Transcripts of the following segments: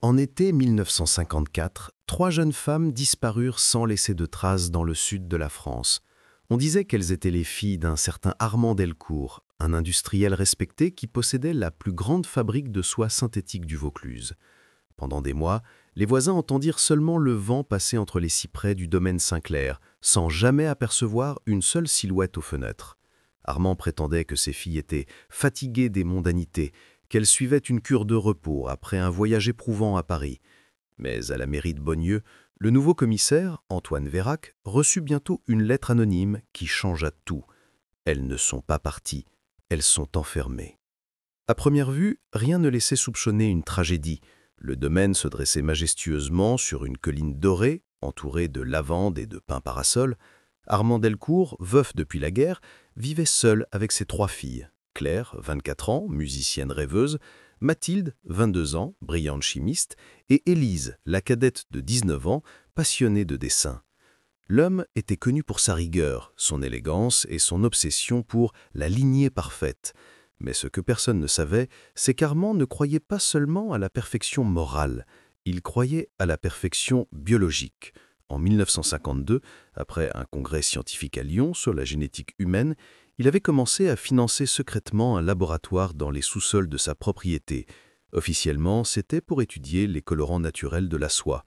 En été 1954, trois jeunes femmes disparurent sans laisser de traces dans le sud de la France. On disait qu'elles étaient les filles d'un certain Armand Delcourt, un industriel respecté qui possédait la plus grande fabrique de soie synthétique du Vaucluse. Pendant des mois, les voisins entendirent seulement le vent passer entre les cyprès du domaine Saint-Clair, sans jamais apercevoir une seule silhouette aux fenêtres. Armand prétendait que ces filles étaient fatiguées des mondanités, qu'elles suivaient une cure de repos après un voyage éprouvant à Paris. Mais à la mairie de Bonnieu, le nouveau commissaire, Antoine Vérac, reçut bientôt une lettre anonyme qui changea tout. Elles ne sont pas parties, elles sont enfermées. À première vue, rien ne laissait soupçonner une tragédie. Le domaine se dressait majestueusement sur une colline dorée, entourée de lavandes et de pins parasols. Armand Delcourt, veuf depuis la guerre, vivait seul avec ses trois filles. Claire, 24 ans, musicienne rêveuse, Mathilde, 22 ans, brillante chimiste, et Élise, la cadette de 19 ans, passionnée de dessin. L'homme était connu pour sa rigueur, son élégance et son obsession pour la lignée parfaite. Mais ce que personne ne savait, c'est qu'Armand ne croyait pas seulement à la perfection morale, il croyait à la perfection biologique. En 1952, après un congrès scientifique à Lyon sur la génétique humaine, il avait commencé à financer secrètement un laboratoire dans les sous-sols de sa propriété. Officiellement, c'était pour étudier les colorants naturels de la soie.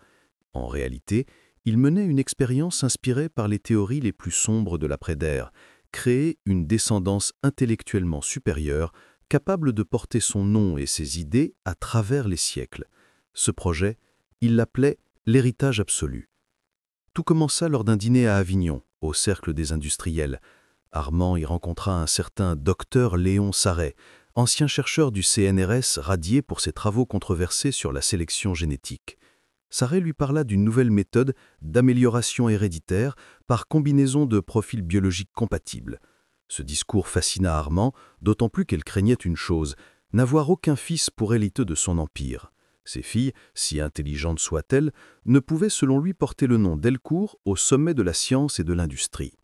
En réalité, il menait une expérience inspirée par les théories les plus sombres de l'après-guerre, créer une descendance intellectuellement supérieure, capable de porter son nom et ses idées à travers les siècles. Ce projet, il l'appelait l'héritage absolu. Tout commença lors d'un dîner à Avignon, au Cercle des Industriels. Armand y rencontra un certain docteur Léon Sarret, ancien chercheur du CNRS radié pour ses travaux controversés sur la sélection génétique. Sarret lui parla d'une nouvelle méthode d'amélioration héréditaire par combinaison de profils biologiques compatibles. Ce discours fascina Armand, d'autant plus qu'elle craignait une chose, n'avoir aucun fils pour hériteux de son empire. Ses filles, si intelligentes soient-elles, ne pouvaient selon lui porter le nom Delcourt au sommet de la science et de l'industrie.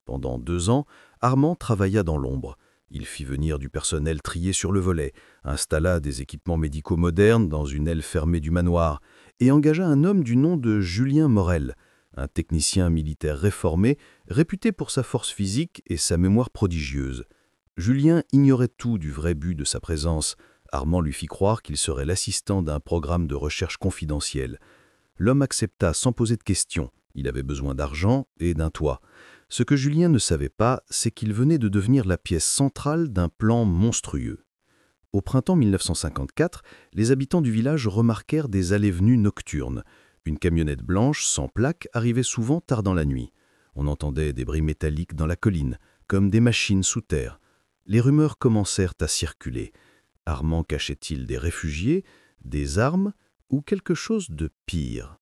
Pendant 2 ans, Armand travailla dans l'ombre. Il fit venir du personnel trié sur le volet, installa des équipements médicaux modernes dans une aile fermée du manoir et engagea un homme du nom de Julien Morel, un technicien militaire réformé, réputé pour sa force physique et sa mémoire prodigieuse. Julien ignorait tout du vrai but de sa présence. Armand lui fit croire qu'il serait l'assistant d'un programme de recherche confidentiel. L'homme accepta sans poser de questions. Il avait besoin d'argent et d'un toit. Ce que Julien ne savait pas, c'est qu'il venait de devenir la pièce centrale d'un plan monstrueux. Au printemps 1954, les habitants du village remarquèrent des allées-venues nocturnes. Une camionnette blanche, sans plaque, arrivait souvent tard dans la nuit. On entendait des bruits métalliques dans la colline, comme des machines sous terre. Les rumeurs commencèrent à circuler. Armand cachait-il des réfugiés, des armes ou quelque chose de pire ?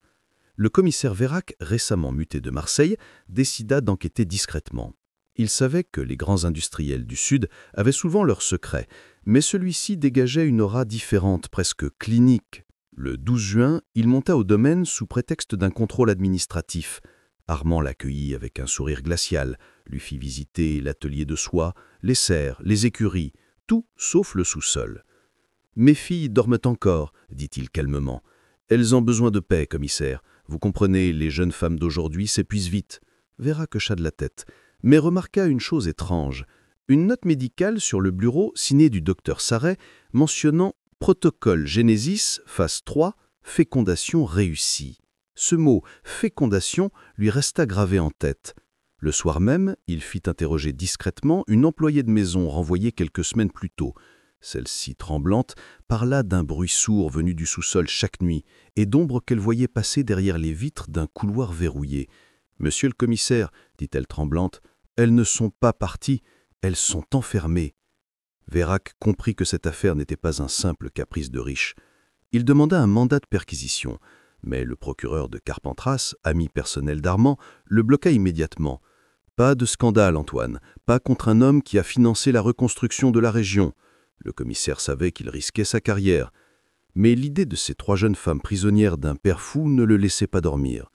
Le commissaire Vérac, récemment muté de Marseille, décida d'enquêter discrètement. Il savait que les grands industriels du Sud avaient souvent leurs secrets, mais celui-ci dégageait une aura différente, presque clinique. Le 12 juin, il monta au domaine sous prétexte d'un contrôle administratif. Armand l'accueillit avec un sourire glacial, lui fit visiter l'atelier de soie, les serres, les écuries, tout sauf le sous-sol. « Mes filles dorment encore, dit-il calmement. Elles ont besoin de paix, commissaire. Vous comprenez, les jeunes femmes d'aujourd'hui s'épuisent vite. » Vérac hocha de la tête, mais remarqua une chose étrange. Une note médicale sur le bureau signée du docteur Sarret mentionnant « Protocole Genesis, phase 3, fécondation réussie ». Ce mot « fécondation » lui resta gravé en tête. Le soir même, il fit interroger discrètement une employée de maison renvoyée quelques semaines plus tôt. Celle-ci, tremblante, parla d'un bruit sourd venu du sous-sol chaque nuit et d'ombres qu'elle voyait passer derrière les vitres d'un couloir verrouillé. « Monsieur le commissaire, dit-elle tremblante, elles ne sont pas parties, elles sont enfermées. » Vérac comprit que cette affaire n'était pas un simple caprice de riche. Il demanda un mandat de perquisition, mais le procureur de Carpentras, ami personnel d'Armand, le bloqua immédiatement. « Pas de scandale, Antoine, pas contre un homme qui a financé la reconstruction de la région. » Le commissaire savait qu'il risquait sa carrière. Mais l'idée de ces 3 jeunes femmes prisonnières d'un père fou ne le laissait pas dormir.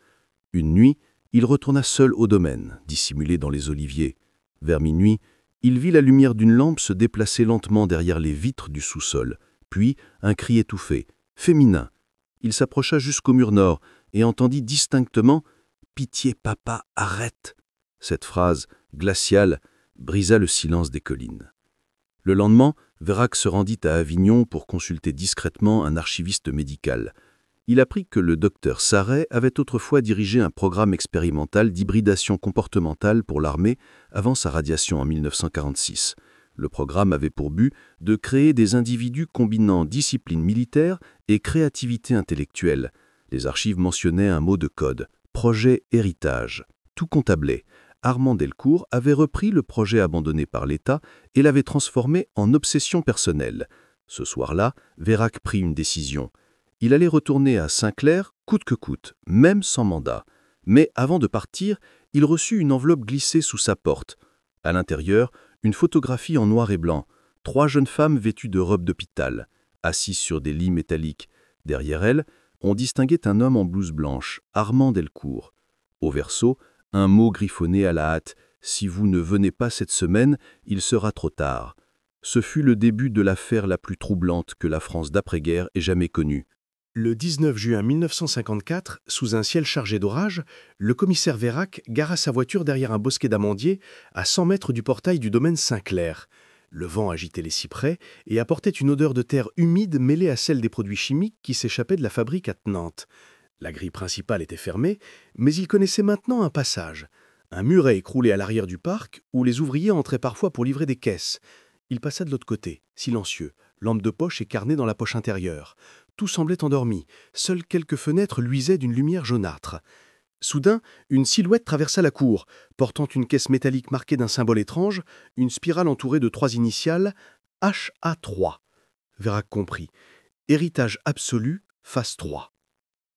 Une nuit, il retourna seul au domaine, dissimulé dans les oliviers. Vers minuit, il vit la lumière d'une lampe se déplacer lentement derrière les vitres du sous-sol. Puis, un cri étouffé, féminin. Il s'approcha jusqu'au mur nord et entendit distinctement « Pitié, papa, arrête !» Cette phrase, glaciale, brisa le silence des collines. Le lendemain, Veyrac se rendit à Avignon pour consulter discrètement un archiviste médical. Il apprit que le docteur Sarret avait autrefois dirigé un programme expérimental d'hybridation comportementale pour l'armée avant sa radiation en 1946. Le programme avait pour but de créer des individus combinant discipline militaire et créativité intellectuelle. Les archives mentionnaient un mot de code, projet héritage. Tout comptablé. Armand Delcourt avait repris le projet abandonné par l'État et l'avait transformé en obsession personnelle. Ce soir-là, Veyrac prit une décision. Il allait retourner à Saint-Clair coûte que coûte, même sans mandat. Mais avant de partir, il reçut une enveloppe glissée sous sa porte. À l'intérieur, une photographie en noir et blanc. 3 jeunes femmes vêtues de robes d'hôpital, assises sur des lits métalliques. Derrière elles, on distinguait un homme en blouse blanche, Armand Delcourt. Au verso, un mot griffonné à la hâte. « Si vous ne venez pas cette semaine, il sera trop tard. » Ce fut le début de l'affaire la plus troublante que la France d'après-guerre ait jamais connue. Le 19 juin 1954, sous un ciel chargé d'orage, le commissaire Veyrac gara sa voiture derrière un bosquet d'amandiers à 100 mètres du portail du domaine Saint-Clair. Le vent agitait les cyprès et apportait une odeur de terre humide mêlée à celle des produits chimiques qui s'échappaient de la fabrique attenante. La grille principale était fermée, mais il connaissait maintenant un passage. Un muret écroulé à l'arrière du parc, où les ouvriers entraient parfois pour livrer des caisses. Il passa de l'autre côté, silencieux, lampe de poche et carnet dans la poche intérieure. Tout semblait endormi, seules quelques fenêtres luisaient d'une lumière jaunâtre. Soudain, une silhouette traversa la cour, portant une caisse métallique marquée d'un symbole étrange, une spirale entourée de 3 initiales, HA3. Veyrac comprit. Héritage absolu, phase 3.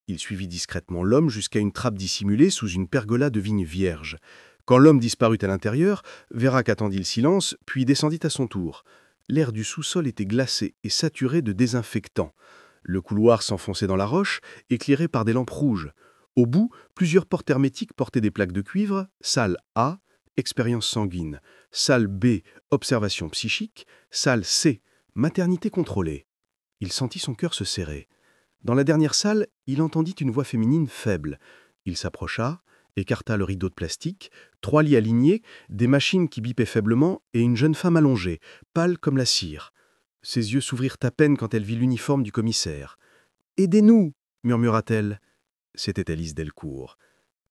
Il suivit discrètement l'homme jusqu'à une trappe dissimulée sous une pergola de vigne vierge. Quand l'homme disparut à l'intérieur, Veyrac attendit le silence, puis descendit à son tour. L'air du sous-sol était glacé et saturé de désinfectants. Le couloir s'enfonçait dans la roche, éclairé par des lampes rouges. Au bout, plusieurs portes hermétiques portaient des plaques de cuivre. Salle A, expérience sanguine. Salle B, observation psychique. Salle C, maternité contrôlée. Il sentit son cœur se serrer. Dans la dernière salle, il entendit une voix féminine faible. Il s'approcha, écarta le rideau de plastique, 3 lits alignés, des machines qui bipaient faiblement et une jeune femme allongée, pâle comme la cire. Ses yeux s'ouvrirent à peine quand elle vit l'uniforme du commissaire. « Aidez-nous » murmura-t-elle. C'était Élise Delcourt.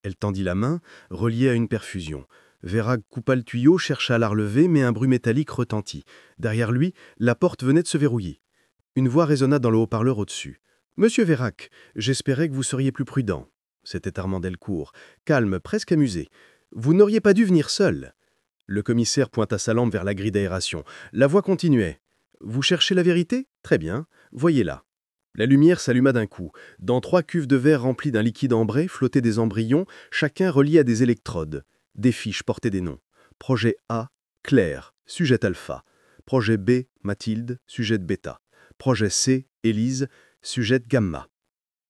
Elle tendit la main, reliée à une perfusion. Veyrac coupa le tuyau, chercha à la relever, mais un bruit métallique retentit. Derrière lui, la porte venait de se verrouiller. Une voix résonna dans le haut-parleur au-dessus. « Monsieur Veyrac, j'espérais que vous seriez plus prudent. » C'était Armand Delcourt, calme, presque amusé. « Vous n'auriez pas dû venir seul. » Le commissaire pointa sa lampe vers la grille d'aération. La voix continuait. « Vous cherchez la vérité ? Très bien, voyez-la. » La lumière s'alluma d'un coup. Dans 3 cuves de verre remplies d'un liquide ambré flottaient des embryons, chacun relié à des électrodes. Des fiches portaient des noms. Projet A, Claire, sujette alpha. Projet B, Mathilde, sujette bêta. Projet C, Élise, sujette gamma.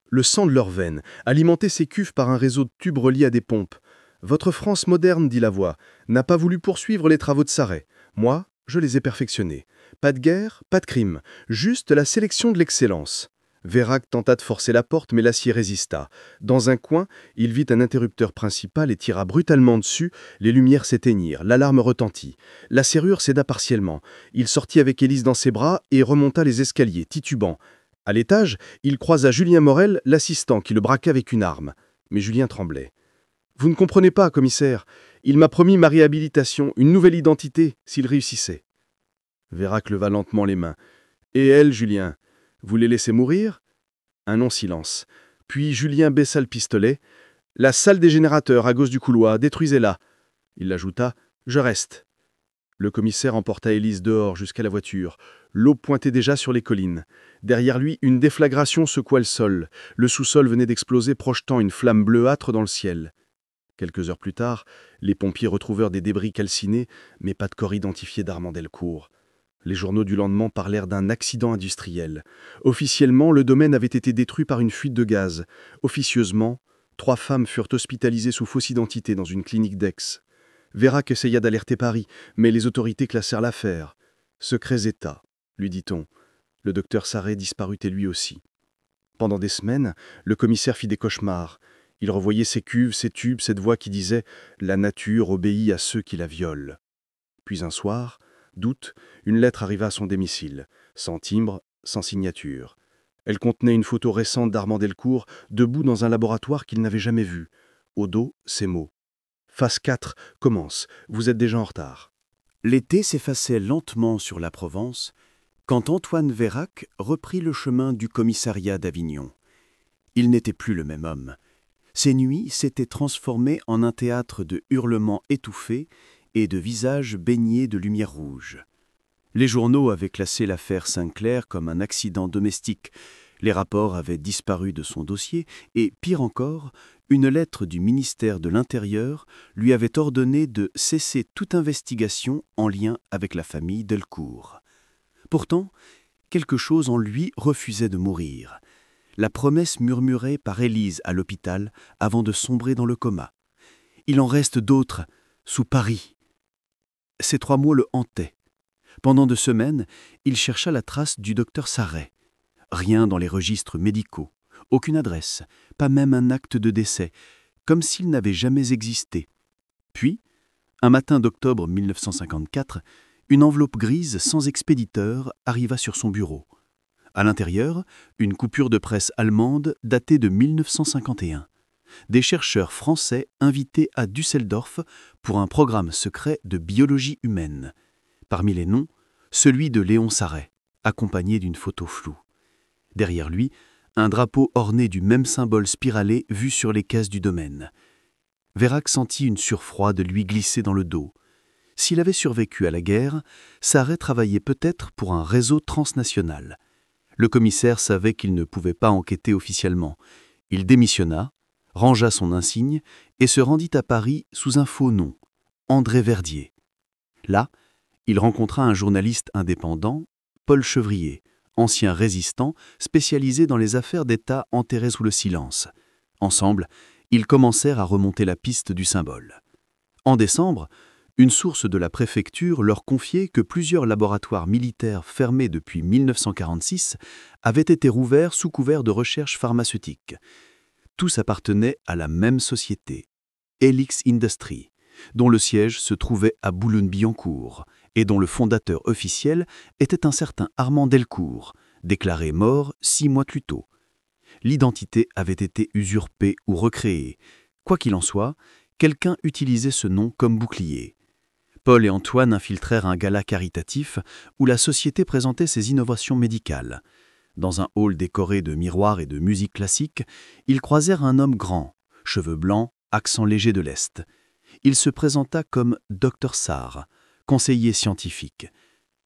Le sang de leurs veines, alimentait ces cuves par un réseau de tubes reliés à des pompes. « Votre France moderne, dit la voix, n'a pas voulu poursuivre les travaux de Sarret. Moi, je les ai perfectionnés. Pas de guerre, pas de crime, juste la sélection de l'excellence. » Veyrac tenta de forcer la porte, mais l'acier résista. Dans un coin, il vit un interrupteur principal et tira brutalement dessus. Les lumières s'éteignirent, l'alarme retentit. La serrure céda partiellement. Il sortit avec Élise dans ses bras et remonta les escaliers, titubant. À l'étage, il croisa Julien Morel, l'assistant, qui le braquait avec une arme. Mais Julien tremblait. « Vous ne comprenez pas, commissaire. Il m'a promis ma réhabilitation, une nouvelle identité, s'il réussissait. » Veyrac leva lentement les mains. « Et elle, Julien, vous les laissez mourir ?» Un long silence. Puis Julien baissa le pistolet. « La salle des générateurs, à gauche du couloir, détruisez-la. » Il ajouta. « Je reste. » Le commissaire emporta Élise dehors jusqu'à la voiture. L'aube pointait déjà sur les collines. Derrière lui, une déflagration secoua le sol. Le sous-sol venait d'exploser, projetant une flamme bleuâtre dans le ciel. Quelques heures plus tard, les pompiers retrouvèrent des débris calcinés, mais pas de corps identifié d'Armand Delcourt. Les journaux du lendemain parlèrent d'un accident industriel. Officiellement, le domaine avait été détruit par une fuite de gaz. Officieusement, 3 femmes furent hospitalisées sous fausse identité dans une clinique d'Aix. Veyrac essaya d'alerter Paris, mais les autorités classèrent l'affaire. « Secrets États », lui dit-on. Le docteur Sarret disparut et lui aussi. Pendant des semaines, le commissaire fit des cauchemars. Il revoyait ces cuves, ces tubes, cette voix qui disait « La nature obéit à ceux qui la violent ». Puis un soir, d'août, une lettre arriva à son domicile, sans timbre, sans signature. Elle contenait une photo récente d'Armand Delcourt, debout dans un laboratoire qu'il n'avait jamais vu. Au dos, ces mots. Phase 4 commence, vous êtes déjà en retard. L'été s'effaçait lentement sur la Provence quand Antoine Vérac reprit le chemin du commissariat d'Avignon. Il n'était plus le même homme. Ses nuits s'étaient transformées en un théâtre de hurlements étouffés et de visages baignés de lumière rouge. Les journaux avaient classé l'affaire Sinclair comme un accident domestique. Les rapports avaient disparu de son dossier et, pire encore, une lettre du ministère de l'Intérieur lui avait ordonné de cesser toute investigation en lien avec la famille Delcourt. Pourtant, quelque chose en lui refusait de mourir. La promesse murmurée par Élise à l'hôpital avant de sombrer dans le coma. Il en reste d'autres, sous Paris. Ces 3 mots le hantaient. Pendant 2 semaines, il chercha la trace du docteur Sarret. Rien dans les registres médicaux, aucune adresse, pas même un acte de décès, comme s'il n'avait jamais existé. Puis, un matin d'octobre 1954, une enveloppe grise sans expéditeur arriva sur son bureau. À l'intérieur, une coupure de presse allemande datée de 1951. Des chercheurs français invités à Düsseldorf pour un programme secret de biologie humaine. Parmi les noms, celui de Léon Sarret, accompagné d'une photo floue. Derrière lui, un drapeau orné du même symbole spiralé vu sur les caisses du domaine. Vérac sentit une sueur froide lui glisser dans le dos. S'il avait survécu à la guerre, Sarret travaillait peut-être pour un réseau transnational. Le commissaire savait qu'il ne pouvait pas enquêter officiellement. Il démissionna, rangea son insigne et se rendit à Paris sous un faux nom, André Verdier. Là, il rencontra un journaliste indépendant, Paul Chevrier, ancien résistant spécialisé dans les affaires d'État enterrées sous le silence. Ensemble, ils commencèrent à remonter la piste du symbole. En décembre, une source de la préfecture leur confiait que plusieurs laboratoires militaires fermés depuis 1946 avaient été rouverts sous couvert de recherche pharmaceutique. Tous appartenaient à la même société, Helix Industries, dont le siège se trouvait à Boulogne-Billancourt et dont le fondateur officiel était un certain Armand Delcourt, déclaré mort 6 mois plus tôt. L'identité avait été usurpée ou recréée. Quoi qu'il en soit, quelqu'un utilisait ce nom comme bouclier. Paul et Antoine infiltrèrent un gala caritatif où la société présentait ses innovations médicales. Dans un hall décoré de miroirs et de musique classique, ils croisèrent un homme grand, cheveux blancs, accent léger de l'Est. Il se présenta comme Dr Sarr, conseiller scientifique.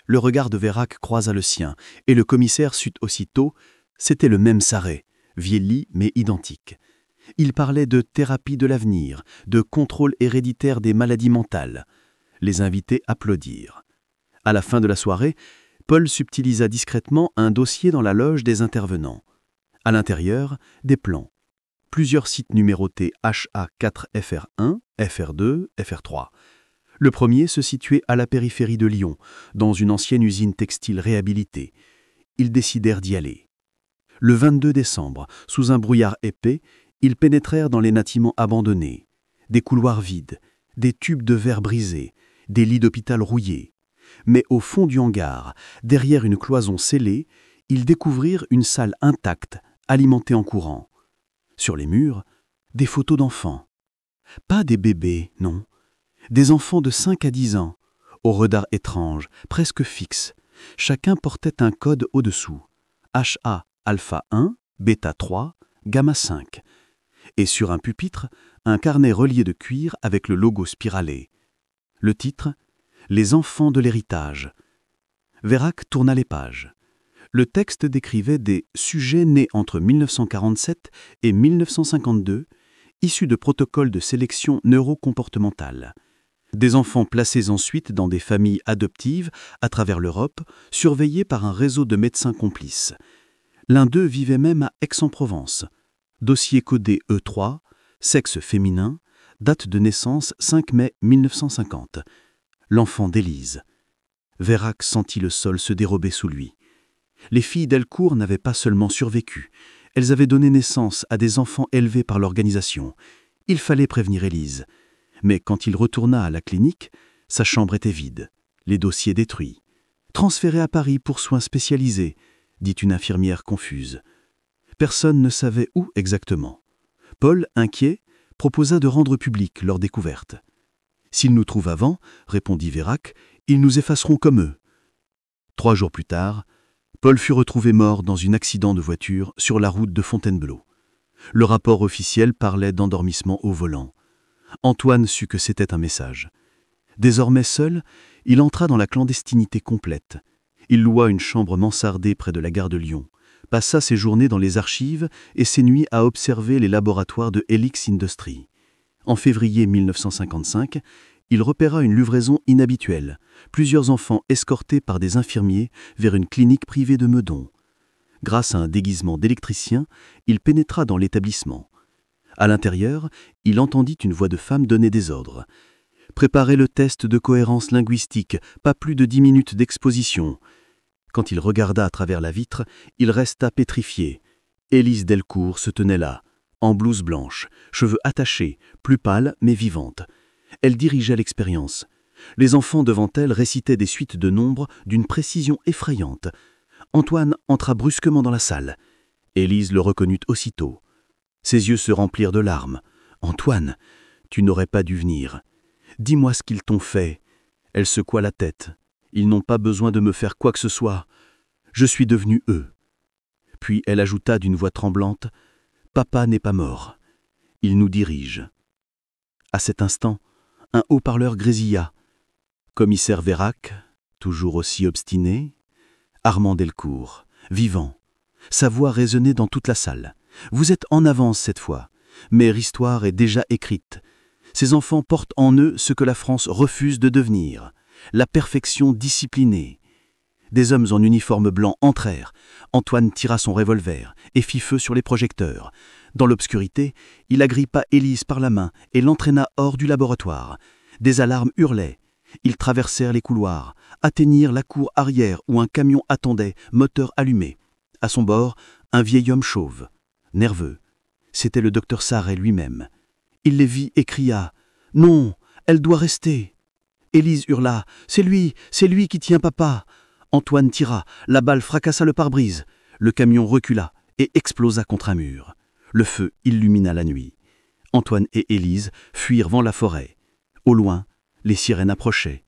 Le regard de Vérac croisa le sien, et le commissaire sut aussitôt, c'était le même Sarret, vieilli mais identique. Il parlait de thérapie de l'avenir, de contrôle héréditaire des maladies mentales. Les invités applaudirent. À la fin de la soirée, Paul subtilisa discrètement un dossier dans la loge des intervenants. À l'intérieur, des plans. Plusieurs sites numérotés HA4FR1, FR2, FR3. Le premier se situait à la périphérie de Lyon, dans une ancienne usine textile réhabilitée. Ils décidèrent d'y aller. Le 22 décembre, sous un brouillard épais, ils pénétrèrent dans les bâtiments abandonnés. Des couloirs vides, des tubes de verre brisés, des lits d'hôpital rouillés. Mais au fond du hangar, derrière une cloison scellée, ils découvrirent une salle intacte, alimentée en courant. Sur les murs, des photos d'enfants. Pas des bébés, non. Des enfants de 5 à 10 ans, au regard étrange, presque fixe. Chacun portait un code au-dessous. HA alpha 1, bêta 3, gamma 5. Et sur un pupitre, un carnet relié de cuir avec le logo spiralé. Le titre, Les enfants de l'héritage. Vérac tourna les pages. Le texte décrivait des sujets nés entre 1947 et 1952, issus de protocoles de sélection neurocomportementale. Des enfants placés ensuite dans des familles adoptives à travers l'Europe, surveillés par un réseau de médecins complices. L'un d'eux vivait même à Aix-en-Provence. Dossier codé E3, sexe féminin, date de naissance 5 mai 1950. L'enfant d'Élise. Vérac sentit le sol se dérober sous lui. Les filles Delcourt n'avaient pas seulement survécu, Elles avaient donné naissance à des enfants élevés par l'organisation. Il fallait prévenir Élise. Mais quand il retourna à la clinique, sa chambre était vide, les dossiers détruits. Transféré à Paris pour soins spécialisés, dit une infirmière confuse. Personne ne savait où exactement. Paul, inquiet, proposa de rendre publique leur découverte. « S'ils nous trouvent avant, répondit Vérac, ils nous effaceront comme eux. » 3 jours plus tard, Paul fut retrouvé mort dans un accident de voiture sur la route de Fontainebleau. Le rapport officiel parlait d'endormissement au volant. Antoine sut que c'était un message. Désormais seul, il entra dans la clandestinité complète. Il loua une chambre mansardée près de la gare de Lyon, passa ses journées dans les archives et ses nuits à observer les laboratoires de Helix Industries. En février 1955, il repéra une livraison inhabituelle, plusieurs enfants escortés par des infirmiers vers une clinique privée de Meudon. Grâce à un déguisement d'électricien, il pénétra dans l'établissement. À l'intérieur, il entendit une voix de femme donner des ordres. Préparez le test de cohérence linguistique, pas plus de 10 minutes d'exposition. Quand il regarda à travers la vitre, il resta pétrifié. Élise Delcourt se tenait là, en blouse blanche, cheveux attachés, plus pâle mais vivante. Elle dirigeait l'expérience. Les enfants devant elle récitaient des suites de nombres d'une précision effrayante. Antoine entra brusquement dans la salle. Élise le reconnut aussitôt. Ses yeux se remplirent de larmes. « Antoine, tu n'aurais pas dû venir. Dis-moi ce qu'ils t'ont fait. » Elle secoua la tête. « Ils n'ont pas besoin de me faire quoi que ce soit. Je suis devenue eux. » Puis elle ajouta d'une voix tremblante, « Papa n'est pas mort. Il nous dirige. » À cet instant, un haut-parleur grésilla. Commissaire Vérac, toujours aussi obstiné, Armand Delcourt, vivant. Sa voix résonnait dans toute la salle. « Vous êtes en avance cette fois. Mais l'histoire est déjà écrite. Ces enfants portent en eux ce que la France refuse de devenir, la perfection disciplinée. » Des hommes en uniforme blanc entrèrent. Antoine tira son revolver et fit feu sur les projecteurs. Dans l'obscurité, il agrippa Élise par la main et l'entraîna hors du laboratoire. Des alarmes hurlaient. Ils traversèrent les couloirs, atteignirent la cour arrière où un camion attendait, moteur allumé. À son bord, un vieil homme chauve, nerveux. C'était le docteur Sarret lui-même. Il les vit et cria « Non, elle doit rester !» Élise hurla « C'est lui qui tient papa !» Antoine tira, la balle fracassa le pare-brise. Le camion recula et explosa contre un mur. Le feu illumina la nuit. Antoine et Élise fuirent vers la forêt. Au loin, les sirènes approchaient.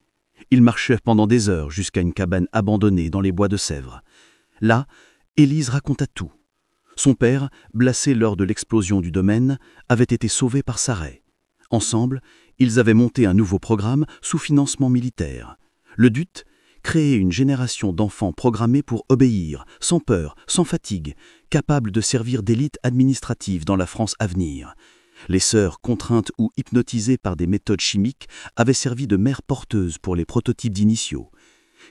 Ils marchèrent pendant des heures jusqu'à une cabane abandonnée dans les bois de Sèvres. Là, Élise raconta tout. Son père, blessé lors de l'explosion du domaine, avait été sauvé par Sarret. Ensemble, ils avaient monté un nouveau programme sous financement militaire. Le but, créer une génération d'enfants programmés pour obéir, sans peur, sans fatigue, capables de servir d'élite administrative dans la France à venir. Les sœurs, contraintes ou hypnotisées par des méthodes chimiques, avaient servi de mères porteuses pour les prototypes d'initiaux.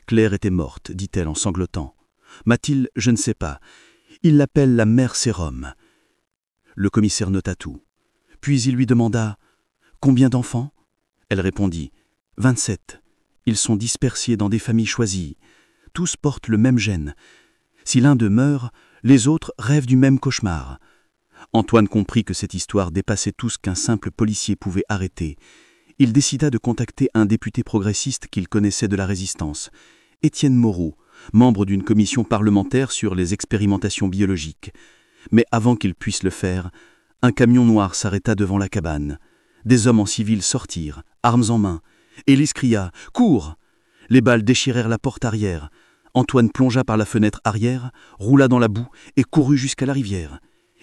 Claire était morte, dit-elle en sanglotant. Mathilde, je ne sais pas. Il l'appelle la mère sérum. Le commissaire nota tout. Puis il lui demanda « Combien d'enfants ?» Elle répondit « 27. Ils sont dispersés dans des familles choisies. Tous portent le même gène. Si l'un d'eux meurt, les autres rêvent du même cauchemar. » Antoine comprit que cette histoire dépassait tout ce qu'un simple policier pouvait arrêter. Il décida de contacter un député progressiste qu'il connaissait de la Résistance, Étienne Moreau, membre d'une commission parlementaire sur les expérimentations biologiques. Mais avant qu'il puisse le faire, un camion noir s'arrêta devant la cabane. Des hommes en civil sortirent, armes en main. Élise cria « Cours !» Les balles déchirèrent la porte arrière. Antoine plongea par la fenêtre arrière, roula dans la boue et courut jusqu'à la rivière.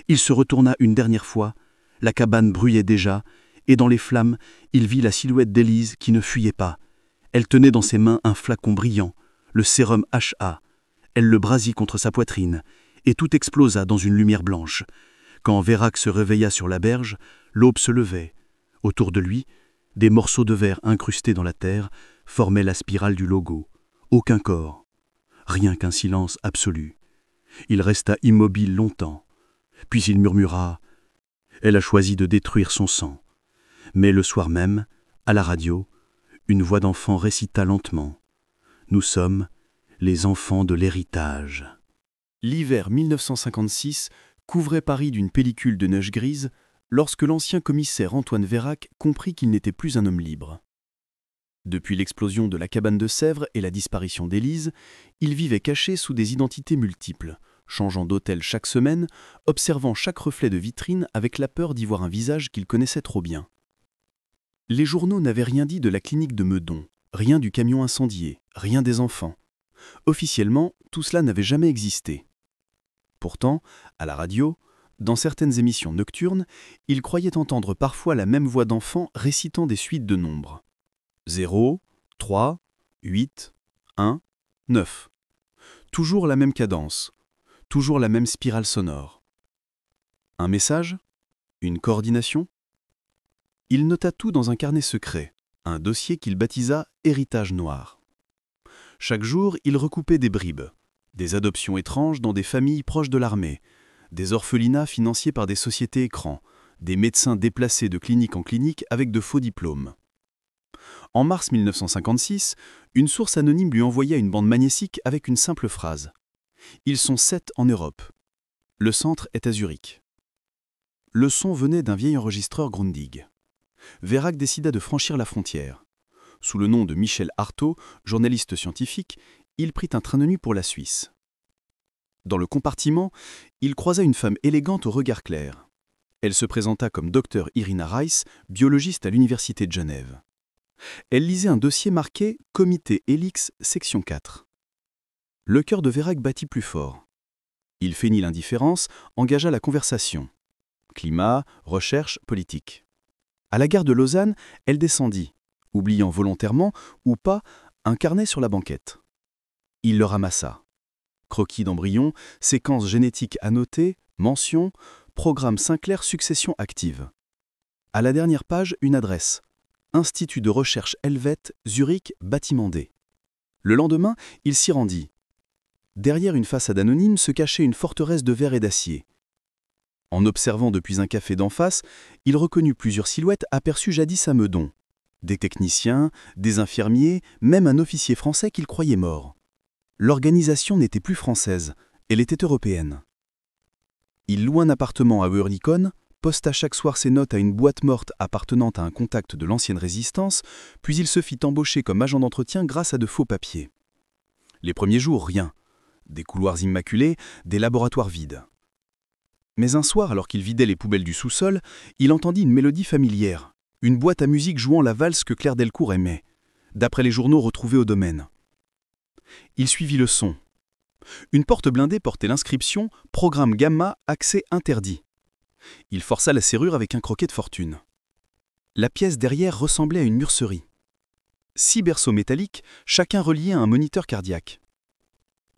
Il se retourna une dernière fois. La cabane brûlait déjà, et dans les flammes, il vit la silhouette d'Élise qui ne fuyait pas. Elle tenait dans ses mains un flacon brillant, le sérum HA. Elle le brasit contre sa poitrine, et tout explosa dans une lumière blanche. Quand Vérac se réveilla sur la berge, l'aube se levait. Autour de lui, des morceaux de verre incrustés dans la terre formaient la spirale du logo. Aucun corps, rien qu'un silence absolu. Il resta immobile longtemps. Puis il murmura « Elle a choisi de détruire son sang. » Mais le soir même, à la radio, une voix d'enfant récita lentement « Nous sommes les enfants de l'héritage. » L'hiver 1956 couvrait Paris d'une pellicule de neige grise lorsque l'ancien commissaire Antoine Vérac comprit qu'il n'était plus un homme libre. Depuis l'explosion de la cabane de Sèvres et la disparition d'Élise, il vivait caché sous des identités multiples, changeant d'hôtel chaque semaine, observant chaque reflet de vitrine avec la peur d'y voir un visage qu'il connaissait trop bien. Les journaux n'avaient rien dit de la clinique de Meudon, rien du camion incendié, rien des enfants. Officiellement, tout cela n'avait jamais existé. Pourtant, à la radio, dans certaines émissions nocturnes, il croyait entendre parfois la même voix d'enfant récitant des suites de nombres. 0, 3, 8, 1, 9. Toujours la même cadence, toujours la même spirale sonore. Un message? Une coordination? Il nota tout dans un carnet secret, un dossier qu'il baptisa « Héritage noir ». Chaque jour, il recoupait des bribes, des adoptions étranges dans des familles proches de l'armée, des orphelinats financés par des sociétés écrans, des médecins déplacés de clinique en clinique avec de faux diplômes. En mars 1956, une source anonyme lui envoya une bande magnétique avec une simple phrase. « Ils sont 7 en Europe. Le centre est à Zurich. » Le son venait d'un vieil enregistreur Grundig. Vérac décida de franchir la frontière. Sous le nom de Michel Artaud, journaliste scientifique, il prit un train de nuit pour la Suisse. Dans le compartiment, il croisa une femme élégante au regard clair. Elle se présenta comme Dr Irina Reiss, biologiste à l'Université de Genève. Elle lisait un dossier marqué « Comité Helix, section 4 ». Le cœur de Vérac battit plus fort. Il feignit l'indifférence, engagea la conversation. Climat, recherche, politique. À la gare de Lausanne, elle descendit, oubliant volontairement, ou pas, un carnet sur la banquette. Il le ramassa. Croquis d'embryon, séquences génétiques annotées, mentions, programme Sinclair succession active. À la dernière page, une adresse. Institut de recherche Helvète, Zurich, bâtiment D. Le lendemain, il s'y rendit. Derrière une façade anonyme se cachait une forteresse de verre et d'acier. En observant depuis un café d'en face, il reconnut plusieurs silhouettes aperçues jadis à Meudon. Des techniciens, des infirmiers, même un officier français qu'il croyait mort. L'organisation n'était plus française, elle était européenne. Il loua un appartement à Oerlikon, posta chaque soir ses notes à une boîte morte appartenant à un contact de l'ancienne résistance, puis il se fit embaucher comme agent d'entretien grâce à de faux papiers. Les premiers jours, rien. Des couloirs immaculés, des laboratoires vides. Mais un soir, alors qu'il vidait les poubelles du sous-sol, il entendit une mélodie familière, une boîte à musique jouant la valse que Claire Delcourt aimait, d'après les journaux retrouvés au domaine. Il suivit le son. Une porte blindée portait l'inscription « Programme Gamma, accès interdit ». Il força la serrure avec un croquet de fortune. La pièce derrière ressemblait à une murserie. 6 berceaux métalliques, chacun relié à un moniteur cardiaque.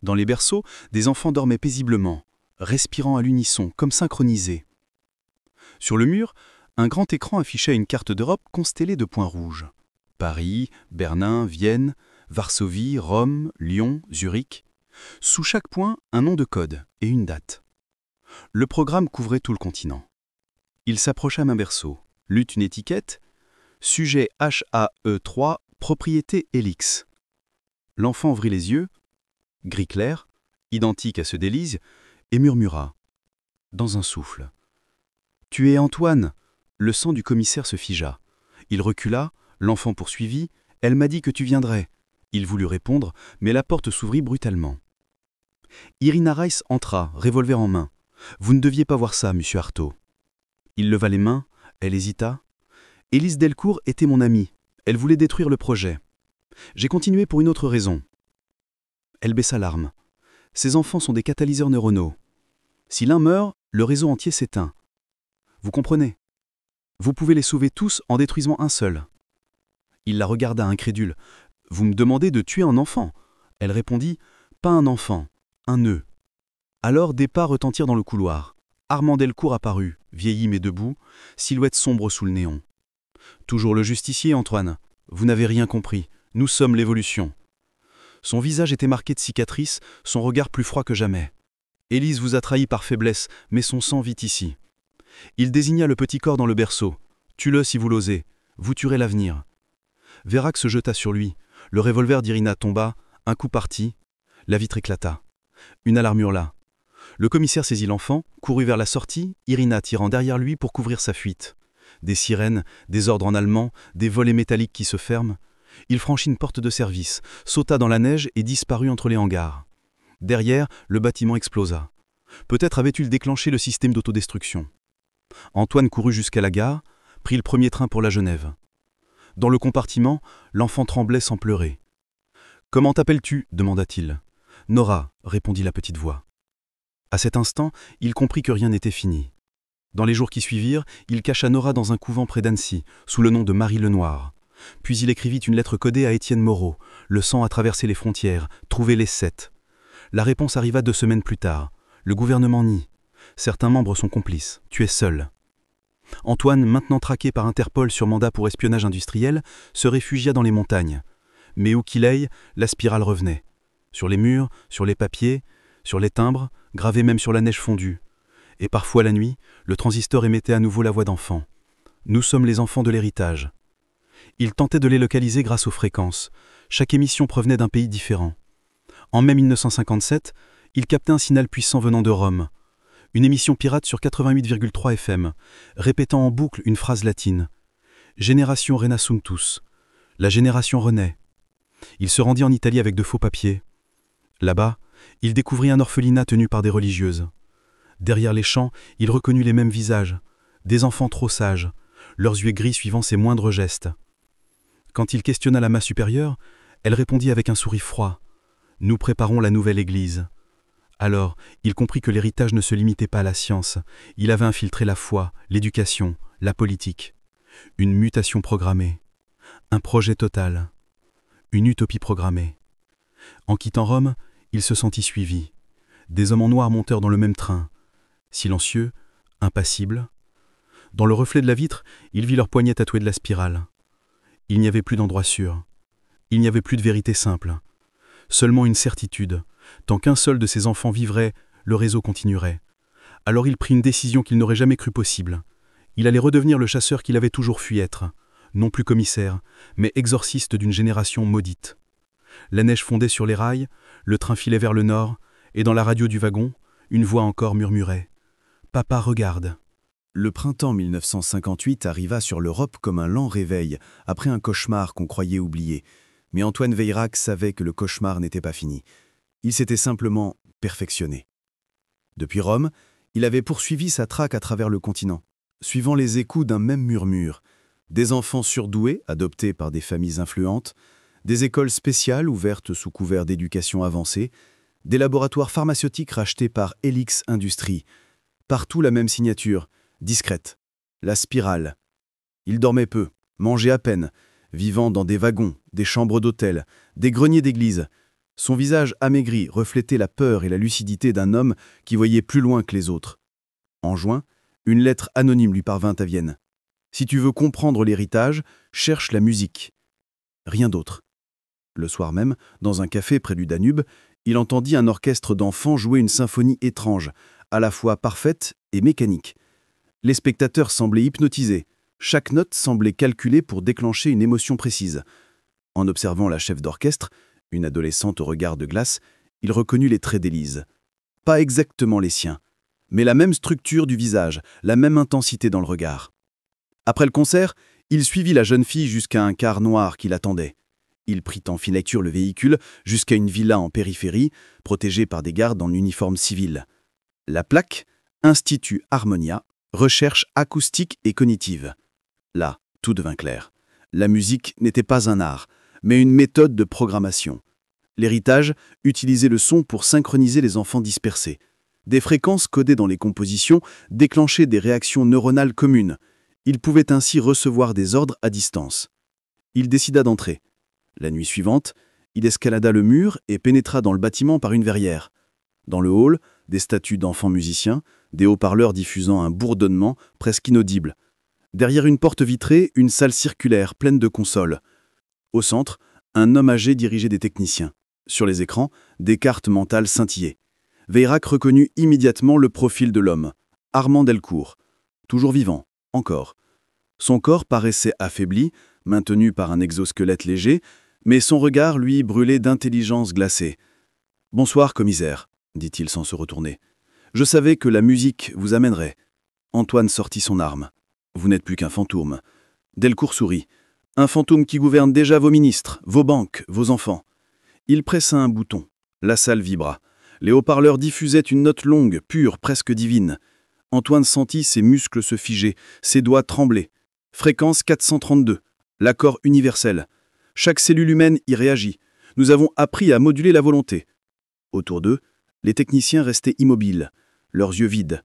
Dans les berceaux, des enfants dormaient paisiblement, respirant à l'unisson, comme synchronisés. Sur le mur, un grand écran affichait une carte d'Europe constellée de points rouges. Paris, Berlin, Vienne, Varsovie, Rome, Lyon, Zurich. Sous chaque point, un nom de code et une date. Le programme couvrait tout le continent. Il s'approcha d'un berceau, lut une étiquette, sujet HAE3, propriété Helix. L'enfant ouvrit les yeux, gris clair, identique à ceux d'Élise, et murmura, dans un souffle. « Tu es Antoine !» Le sang du commissaire se figea. Il recula, l'enfant poursuivit, « Elle m'a dit que tu viendrais. » Il voulut répondre, mais la porte s'ouvrit brutalement. Irina Reiss entra, revolver en main. « Vous ne deviez pas voir ça, monsieur Artaud. » Il leva les mains, elle hésita. « Élise Delcourt était mon amie. Elle voulait détruire le projet. J'ai continué pour une autre raison. » Elle baissa l'arme. « Ces enfants sont des catalyseurs neuronaux. Si l'un meurt, le réseau entier s'éteint. Vous comprenez? Vous pouvez les sauver tous en détruisant un seul. » Il la regarda incrédule. « Vous me demandez de tuer un enfant ?» Elle répondit « Pas un enfant, un nœud. » Alors des pas retentirent dans le couloir. Armand Delcourt apparut, vieilli mais debout, silhouette sombre sous le néon. « Toujours le justicier, Antoine. Vous n'avez rien compris. Nous sommes l'évolution. » Son visage était marqué de cicatrices, son regard plus froid que jamais. « Élise vous a trahi par faiblesse, mais son sang vit ici. » Il désigna le petit corps dans le berceau. « Tue-le si vous l'osez. Vous tuerez l'avenir. » Vérac se jeta sur lui. Le revolver d'Irina tomba, un coup partit. La vitre éclata. Une alarme hurla. Le commissaire saisit l'enfant, courut vers la sortie, Irina tirant derrière lui pour couvrir sa fuite. Des sirènes, des ordres en allemand, des volets métalliques qui se ferment. Il franchit une porte de service, sauta dans la neige et disparut entre les hangars. Derrière, le bâtiment explosa. Peut-être avait-il déclenché le système d'autodestruction. Antoine courut jusqu'à la gare, prit le premier train pour la Genève. Dans le compartiment, l'enfant tremblait sans pleurer. « Comment t'appelles-tu » demanda-t-il. « Nora » répondit la petite voix. À cet instant, il comprit que rien n'était fini. Dans les jours qui suivirent, il cacha Nora dans un couvent près d'Annecy, sous le nom de Marie Lenoir. Puis il écrivit une lettre codée à Étienne Moreau. Le sang a traversé les frontières, trouvé les 7. La réponse arriva 2 semaines plus tard. Le gouvernement nie. Certains membres sont complices. Tu es seul. Antoine, maintenant traqué par Interpol sur mandat pour espionnage industriel, se réfugia dans les montagnes. Mais où qu'il aille, la spirale revenait. Sur les murs, sur les papiers, sur les timbres, gravés même sur la neige fondue. Et parfois la nuit, le transistor émettait à nouveau la voix d'enfant. Nous sommes les enfants de l'héritage. Il tentait de les localiser grâce aux fréquences. Chaque émission provenait d'un pays différent. En mai 1957, il captait un signal puissant venant de Rome. Une émission pirate sur 88,3 FM, répétant en boucle une phrase latine. « Génération Renasuntus » La génération renaît. Il se rendit en Italie avec de faux papiers. Là-bas, il découvrit un orphelinat tenu par des religieuses. Derrière les champs, il reconnut les mêmes visages, des enfants trop sages, leurs yeux gris suivant ses moindres gestes. Quand il questionna la masse supérieure, elle répondit avec un sourire froid. « Nous préparons la nouvelle Église. » Alors, il comprit que l'héritage ne se limitait pas à la science. Il avait infiltré la foi, l'éducation, la politique. Une mutation programmée. Un projet total. Une utopie programmée. En quittant Rome, il se sentit suivi. Des hommes en noir montèrent dans le même train. Silencieux, impassibles. Dans le reflet de la vitre, il vit leurs poignets tatoués de la spirale. Il n'y avait plus d'endroit sûr. Il n'y avait plus de vérité simple. Seulement une certitude. Tant qu'un seul de ses enfants vivrait, le réseau continuerait. Alors il prit une décision qu'il n'aurait jamais cru possible. Il allait redevenir le chasseur qu'il avait toujours fui être. Non plus commissaire, mais exorciste d'une génération maudite. La neige fondait sur les rails, le train filait vers le nord, et dans la radio du wagon, une voix encore murmurait « Papa, regarde !» Le printemps 1958 arriva sur l'Europe comme un lent réveil, après un cauchemar qu'on croyait oublié. Mais Antoine Veyrac savait que le cauchemar n'était pas fini. Il s'était simplement perfectionné. Depuis Rome, il avait poursuivi sa traque à travers le continent, suivant les échos d'un même murmure. Des enfants surdoués, adoptés par des familles influentes, des écoles spéciales ouvertes sous couvert d'éducation avancée, des laboratoires pharmaceutiques rachetés par Helix Industries. Partout la même signature, discrète, la spirale. Il dormait peu, mangeait à peine, vivant dans des wagons, des chambres d'hôtel, des greniers d'église. Son visage amaigri reflétait la peur et la lucidité d'un homme qui voyait plus loin que les autres. En juin, une lettre anonyme lui parvint à Vienne. « Si tu veux comprendre l'héritage, cherche la musique. » Rien d'autre. Le soir même, dans un café près du Danube, il entendit un orchestre d'enfants jouer une symphonie étrange, à la fois parfaite et mécanique. Les spectateurs semblaient hypnotisés. Chaque note semblait calculée pour déclencher une émotion précise. En observant la chef d'orchestre, une adolescente au regard de glace, il reconnut les traits d'Élise. Pas exactement les siens, mais la même structure du visage, la même intensité dans le regard. Après le concert, il suivit la jeune fille jusqu'à un car noir qui l'attendait. Il prit en filature le véhicule jusqu'à une villa en périphérie, protégée par des gardes en uniforme civil. La plaque « Institut Harmonia, recherche acoustique et cognitive ». Là, tout devint clair. La musique n'était pas un art, mais une méthode de programmation. L'héritage utilisait le son pour synchroniser les enfants dispersés. Des fréquences codées dans les compositions déclenchaient des réactions neuronales communes. Il pouvait ainsi recevoir des ordres à distance. Il décida d'entrer. La nuit suivante, il escalada le mur et pénétra dans le bâtiment par une verrière. Dans le hall, des statues d'enfants musiciens, des haut-parleurs diffusant un bourdonnement presque inaudible. Derrière une porte vitrée, une salle circulaire pleine de consoles. Au centre, un homme âgé dirigeait des techniciens. Sur les écrans, des cartes mentales scintillaient. Veyrac reconnut immédiatement le profil de l'homme, Armand Delcourt. Toujours vivant, encore. Son corps paraissait affaibli, maintenu par un exosquelette léger, mais son regard, lui, brûlait d'intelligence glacée. « Bonsoir, commissaire », dit-il sans se retourner. Je savais que la musique vous amènerait. » Antoine sortit son arme. « Vous n'êtes plus qu'un fantôme. » Delcourt sourit. « Un fantôme qui gouverne déjà vos ministres, vos banques, vos enfants. » Il pressa un bouton. La salle vibra. Les haut-parleurs diffusaient une note longue, pure, presque divine. Antoine sentit ses muscles se figer, ses doigts trembler. Fréquence 432, l'accord universel. Chaque cellule humaine y réagit. Nous avons appris à moduler la volonté. Autour d'eux, les techniciens restaient immobiles, leurs yeux vides.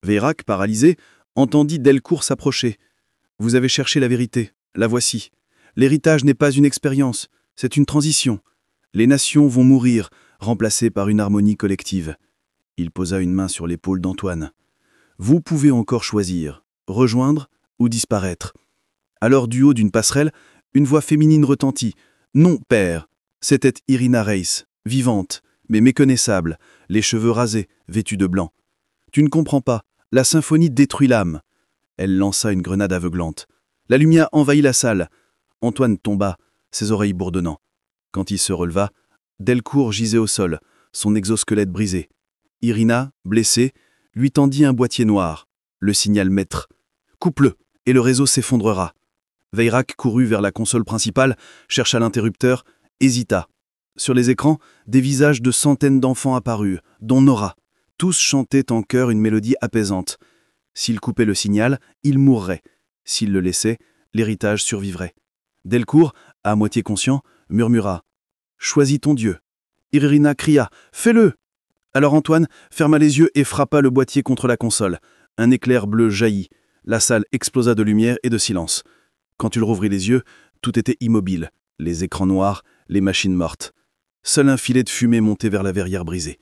Veyrac, paralysé, entendit Delcourt s'approcher. « Vous avez cherché la vérité, la voici. L'héritage n'est pas une expérience, c'est une transition. Les nations vont mourir, remplacées par une harmonie collective. » Il posa une main sur l'épaule d'Antoine. « Vous pouvez encore choisir, rejoindre ou disparaître. » Alors, du haut d'une passerelle, une voix féminine retentit. « Non, père !» C'était Irina Reiss, vivante, mais méconnaissable, les cheveux rasés, vêtue de blanc. « Tu ne comprends pas, la symphonie détruit l'âme. » Elle lança une grenade aveuglante. La lumière envahit la salle. Antoine tomba, ses oreilles bourdonnant. Quand il se releva, Delcourt gisait au sol, son exosquelette brisé. Irina, blessée, lui tendit un boîtier noir, le signal maître. « Coupe-le, et le réseau s'effondrera. » Veyrac courut vers la console principale, chercha l'interrupteur, hésita. Sur les écrans, des visages de centaines d'enfants apparurent, dont Nora. Tous chantaient en chœur une mélodie apaisante. S'il coupait le signal, il mourrait. S'il le laissait, l'héritage survivrait. Delcourt, à moitié conscient, murmura « Choisis ton Dieu ». Irina cria « Fais-le !» Alors Antoine ferma les yeux et frappa le boîtier contre la console. Un éclair bleu jaillit. La salle explosa de lumière et de silence. Quand il rouvrit les yeux, tout était immobile. Les écrans noirs, les machines mortes. Seul un filet de fumée montait vers la verrière brisée.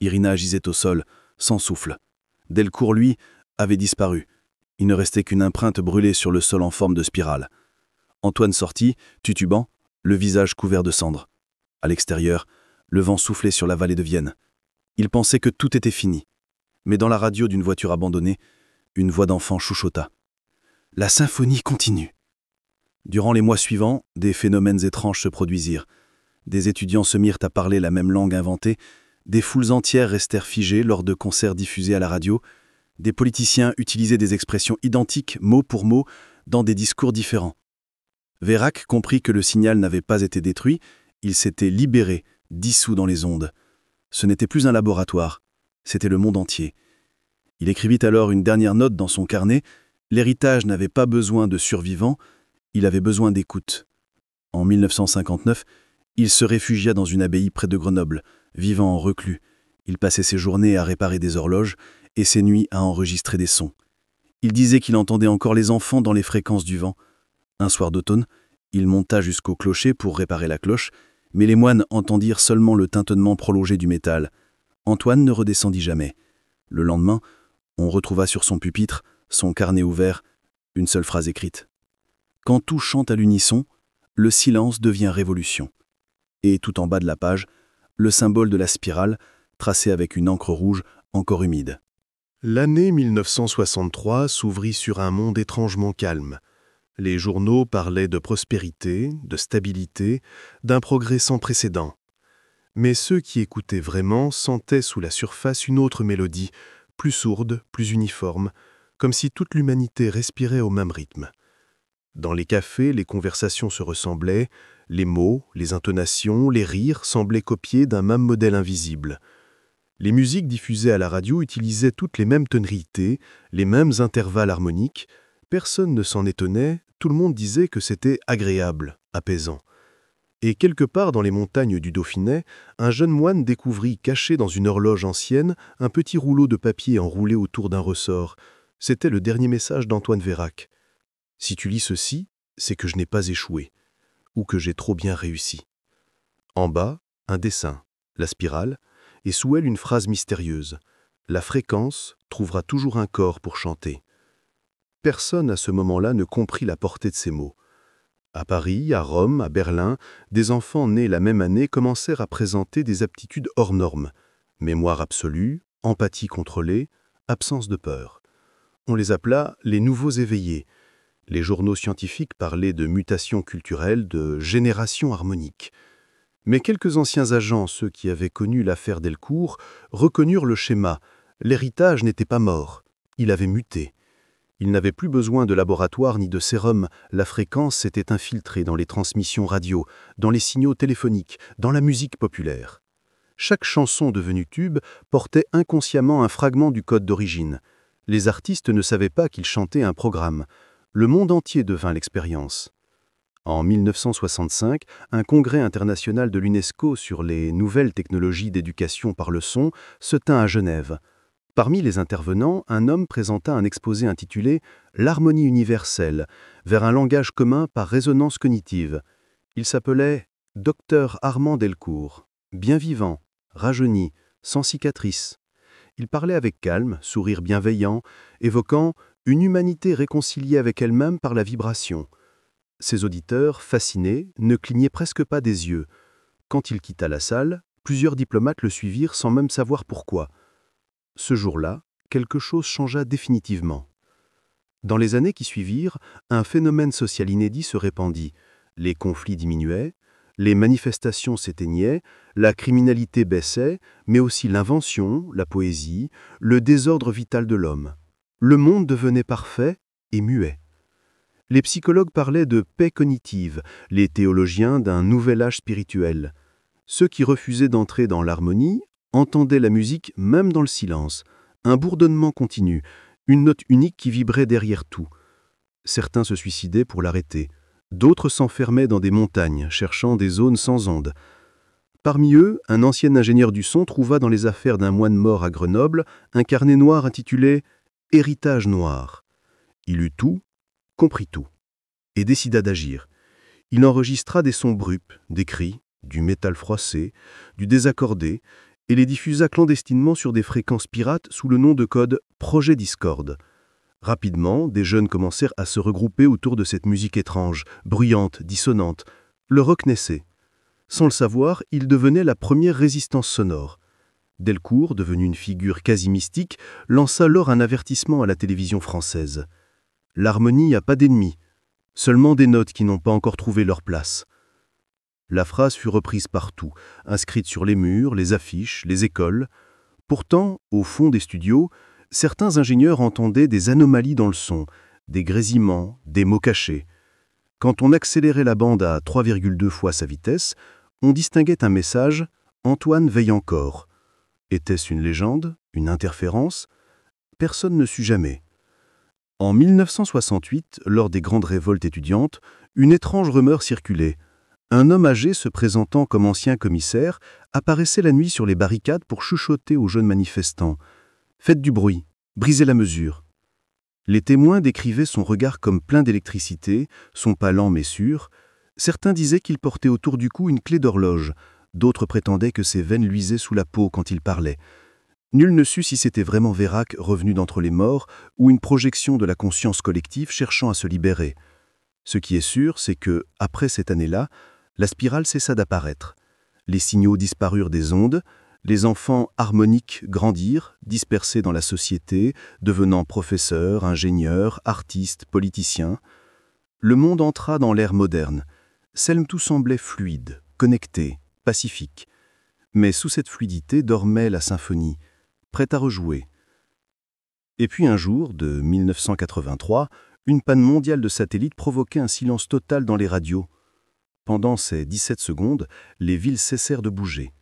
Irina gisait au sol, sans souffle. Delcourt, lui, avait disparu. Il ne restait qu'une empreinte brûlée sur le sol en forme de spirale. Antoine sortit, titubant, le visage couvert de cendres. À l'extérieur, le vent soufflait sur la vallée de Vienne. Il pensait que tout était fini. Mais dans la radio d'une voiture abandonnée, une voix d'enfant chuchota. « La symphonie continue !» Durant les mois suivants, des phénomènes étranges se produisirent. Des étudiants se mirent à parler la même langue inventée, des foules entières restèrent figées lors de concerts diffusés à la radio, des politiciens utilisaient des expressions identiques, mot pour mot, dans des discours différents. Veyrac comprit que le signal n'avait pas été détruit, il s'était libéré, dissous dans les ondes. Ce n'était plus un laboratoire, c'était le monde entier. Il écrivit alors une dernière note dans son carnet. L'héritage n'avait pas besoin de survivants, il avait besoin d'écoute. En 1959, il se réfugia dans une abbaye près de Grenoble, vivant en reclus. Il passait ses journées à réparer des horloges et ses nuits à enregistrer des sons. Il disait qu'il entendait encore les enfants dans les fréquences du vent. Un soir d'automne, il monta jusqu'au clocher pour réparer la cloche, mais les moines entendirent seulement le tintement prolongé du métal. Antoine ne redescendit jamais. Le lendemain, on retrouva sur son pupitre, son carnet ouvert, une seule phrase écrite. Quand tout chante à l'unisson, le silence devient révolution. Et tout en bas de la page, le symbole de la spirale, tracé avec une encre rouge encore humide. L'année 1963 s'ouvrit sur un monde étrangement calme. Les journaux parlaient de prospérité, de stabilité, d'un progrès sans précédent. Mais ceux qui écoutaient vraiment sentaient sous la surface une autre mélodie, plus sourde, plus uniforme, comme si toute l'humanité respirait au même rythme. Dans les cafés, les conversations se ressemblaient, les mots, les intonations, les rires semblaient copiés d'un même modèle invisible. Les musiques diffusées à la radio utilisaient toutes les mêmes tonalités, les mêmes intervalles harmoniques. Personne ne s'en étonnait, tout le monde disait que c'était agréable, apaisant. Et quelque part dans les montagnes du Dauphinet, un jeune moine découvrit, caché dans une horloge ancienne, un petit rouleau de papier enroulé autour d'un ressort. C'était le dernier message d'Antoine Veyrac. « Si tu lis ceci, c'est que je n'ai pas échoué, ou que j'ai trop bien réussi. » En bas, un dessin, la spirale, et sous elle une phrase mystérieuse. « La fréquence trouvera toujours un corps pour chanter. » Personne à ce moment-là ne comprit la portée de ces mots. À Paris, à Rome, à Berlin, des enfants nés la même année commencèrent à présenter des aptitudes hors normes. Mémoire absolue, empathie contrôlée, absence de peur. On les appela les nouveaux éveillés. Les journaux scientifiques parlaient de mutations culturelles, de génération harmonique. Mais quelques anciens agents, ceux qui avaient connu l'affaire Delcourt, reconnurent le schéma, L'héritage n'était pas mort, il avait muté. Il n'avait plus besoin de laboratoire ni de sérum, la fréquence s'était infiltrée dans les transmissions radio, dans les signaux téléphoniques, dans la musique populaire. Chaque chanson devenue tube portait inconsciemment un fragment du code d'origine. Les artistes ne savaient pas qu'ils chantaient un programme. Le monde entier devint l'expérience. En 1965, un congrès international de l'UNESCO sur les nouvelles technologies d'éducation par le son se tint à Genève. Parmi les intervenants, un homme présenta un exposé intitulé « L'harmonie universelle, vers un langage commun par résonance cognitive ». Il s'appelait Dr Armand Delcourt, bien vivant, rajeuni, sans cicatrice. Il parlait avec calme, sourire bienveillant, évoquant une humanité réconciliée avec elle-même par la vibration. Ses auditeurs, fascinés, ne clignaient presque pas des yeux. Quand il quitta la salle, plusieurs diplomates le suivirent sans même savoir pourquoi. Ce jour-là, quelque chose changea définitivement. Dans les années qui suivirent, un phénomène social inédit se répandit. Les conflits diminuaient, les manifestations s'éteignaient, la criminalité baissait, mais aussi l'invention, la poésie, le désordre vital de l'homme. Le monde devenait parfait et muet. Les psychologues parlaient de paix cognitive, les théologiens d'un nouvel âge spirituel. Ceux qui refusaient d'entrer dans l'harmonie entendaient la musique même dans le silence, un bourdonnement continu, une note unique qui vibrait derrière tout. Certains se suicidaient pour l'arrêter, d'autres s'enfermaient dans des montagnes, cherchant des zones sans ondes. Parmi eux, un ancien ingénieur du son trouva dans les affaires d'un moine mort à Grenoble un carnet noir intitulé « Héritage noir ». Il eut tout, comprit tout, et décida d'agir. Il enregistra des sons bruts, des cris, du métal froissé, du désaccordé, et les diffusa clandestinement sur des fréquences pirates sous le nom de code Projet Discord. Rapidement, des jeunes commencèrent à se regrouper autour de cette musique étrange, bruyante, dissonante. Le rock naissait. Sans le savoir, il devenait la première résistance sonore. Delcourt, devenu une figure quasi mystique, lança alors un avertissement à la télévision française. L'harmonie n'a pas d'ennemis, seulement des notes qui n'ont pas encore trouvé leur place. La phrase fut reprise partout, inscrite sur les murs, les affiches, les écoles. Pourtant, au fond des studios, certains ingénieurs entendaient des anomalies dans le son, des grésillements, des mots cachés. Quand on accélérait la bande à 3,2 fois sa vitesse, on distinguait un message « Antoine veille encore ». Était-ce une légende, une interférence? Personne ne sut jamais. En 1968, lors des grandes révoltes étudiantes, une étrange rumeur circulait. Un homme âgé se présentant comme ancien commissaire apparaissait la nuit sur les barricades pour chuchoter aux jeunes manifestants. « Faites du bruit, brisez la mesure ». Les témoins décrivaient son regard comme plein d'électricité, son pas lent mais sûr. Certains disaient qu'il portait autour du cou une clé d'horloge, d'autres prétendaient que ses veines luisaient sous la peau quand il parlait. Nul ne sut si c'était vraiment Vérac revenu d'entre les morts ou une projection de la conscience collective cherchant à se libérer. Ce qui est sûr, c'est que, après cette année-là, la spirale cessa d'apparaître. Les signaux disparurent des ondes, les enfants harmoniques grandirent, dispersés dans la société, devenant professeurs, ingénieurs, artistes, politiciens. Le monde entra dans l'ère moderne. Tout semblait fluide, connecté, pacifique. Mais sous cette fluidité dormait la symphonie, prête à rejouer. Et puis un jour, de 1983, une panne mondiale de satellites provoquait un silence total dans les radios. Pendant ces 17 secondes, les villes cessèrent de bouger.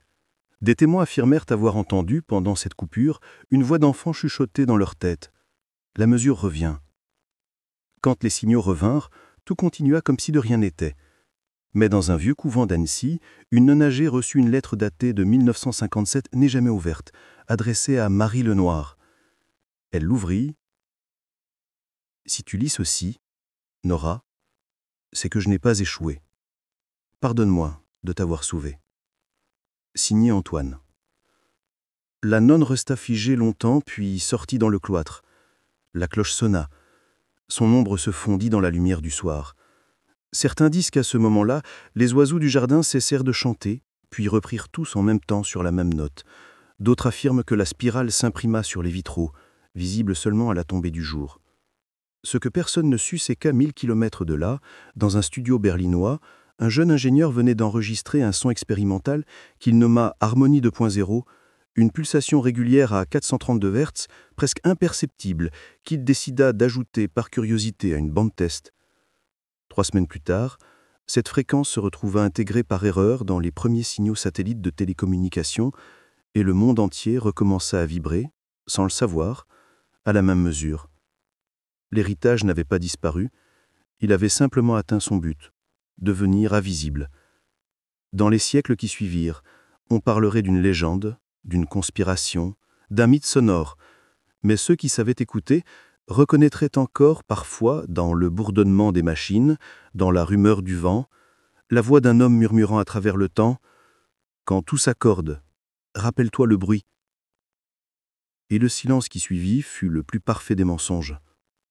Des témoins affirmèrent avoir entendu, pendant cette coupure, une voix d'enfant chuchoter dans leur tête. « La mesure revient ». Quand les signaux revinrent, tout continua comme si de rien n'était. Mais dans un vieux couvent d'Annecy, une non âgée reçut une lettre datée de 1957 n'est jamais ouverte, adressée à Marie Lenoir. Elle l'ouvrit. « Si tu lis ceci, Nora, c'est que je n'ai pas échoué. Pardonne-moi de t'avoir sauvé. » Signé Antoine. La nonne resta figée longtemps, puis sortit dans le cloître. La cloche sonna. Son ombre se fondit dans la lumière du soir. Certains disent qu'à ce moment-là, les oiseaux du jardin cessèrent de chanter, puis reprirent tous en même temps sur la même note. D'autres affirment que la spirale s'imprima sur les vitraux, visible seulement à la tombée du jour. Ce que personne ne sut, c'est qu'à 1000 kilomètres de là, dans un studio berlinois, un jeune ingénieur venait d'enregistrer un son expérimental qu'il nomma Harmonie 2.0, Une pulsation régulière à 432 Hz, presque imperceptible, qu'il décida d'ajouter par curiosité à une bande test. 3 semaines plus tard, cette fréquence se retrouva intégrée par erreur dans les premiers signaux satellites de télécommunication et le monde entier recommença à vibrer, sans le savoir, à la même mesure. L'héritage n'avait pas disparu, il avait simplement atteint son but, devenir invisible. Dans les siècles qui suivirent, on parlerait d'une légende, d'une conspiration, d'un mythe sonore, mais ceux qui savaient écouter reconnaîtraient encore parfois, dans le bourdonnement des machines, dans la rumeur du vent, la voix d'un homme murmurant à travers le temps « Quand tout s'accorde, rappelle-toi le bruit ». Et le silence qui suivit fut le plus parfait des mensonges.